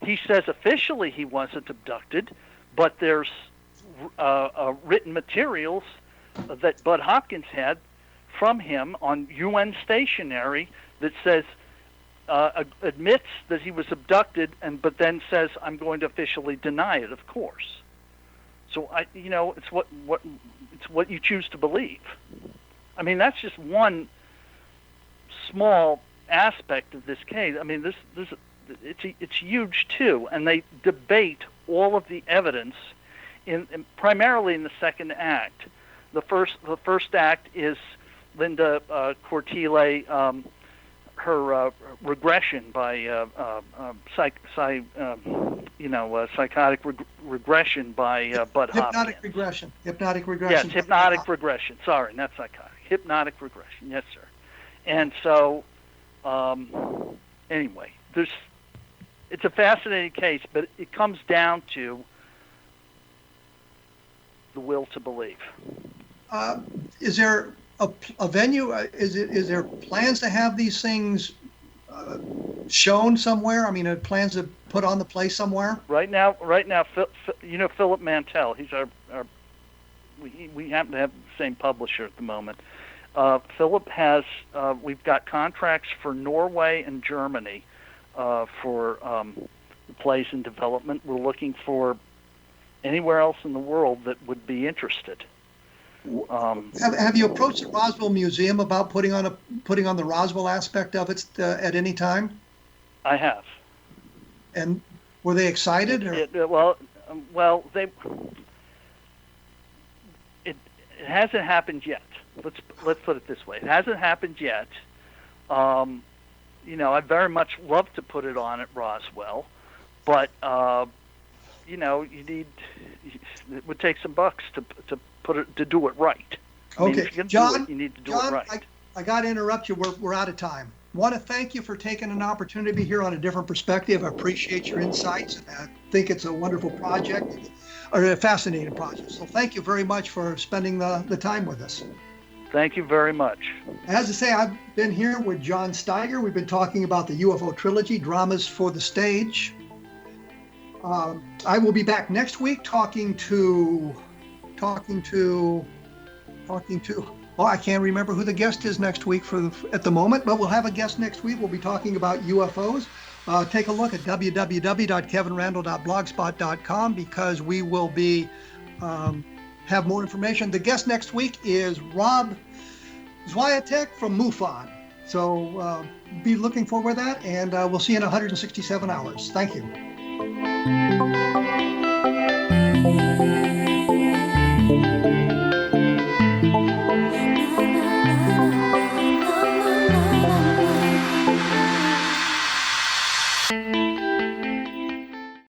Speaker 5: He says officially he wasn't abducted, but there's written materials that Bud Hopkins had from him on UN stationery that says admits that he was abducted, but then says, I'm going to officially deny it, of course. So it's what you choose to believe. I mean, that's just one small aspect of this case. I mean, it's huge too, and they debate all of the evidence primarily in the second act. The first act is Linda Cortile, her regression by psychotic regression by Bud Hopkins.
Speaker 4: Hypnotic regression.
Speaker 5: Yes, hypnotic regression. Sorry, not psychotic. Hypnotic regression. Yes, sir. And so, anyway, it's a fascinating case, but it comes down to the will to believe.
Speaker 4: Is there a venue? Is there plans to have these things shown somewhere? I mean, are plans to put on the play somewhere? Right now,
Speaker 5: Philip Mantell. He's we happen to have the same publisher at the moment. Philip has. We've got contracts for Norway and Germany for the plays in development. We're looking for anywhere else in the world that would be interested.
Speaker 4: Have you approached the Roswell Museum about putting on the Roswell aspect of it at any time?
Speaker 5: I have.
Speaker 4: And were they excited? Or?
Speaker 5: It hasn't happened yet. Let's put it this way. It hasn't happened yet. I'd very much love to put it on at Roswell, but it would take some bucks to do it right.
Speaker 4: Okay, John,
Speaker 5: you need to do it right.
Speaker 4: I got to interrupt you. We're out of time. Want to thank you for taking an opportunity to be here on A Different Perspective. I appreciate your insights. I think it's a wonderful project, or a fascinating project. So thank you very much for spending the time with us.
Speaker 5: Thank you very much.
Speaker 4: As I say, I've been here with John Steiger. We've been talking about the UFO Trilogy, Dramas for the Stage. I will be back next week talking to I can't remember who the guest is next week at the moment, but we'll have a guest next week. We'll be talking about UFOs. Take a look at www.kevinrandle.blogspot.com because we will be have more information. The guest next week is Rob Zwiatek from MUFON. So be looking forward to that, and we'll see you in 167 hours. Thank you.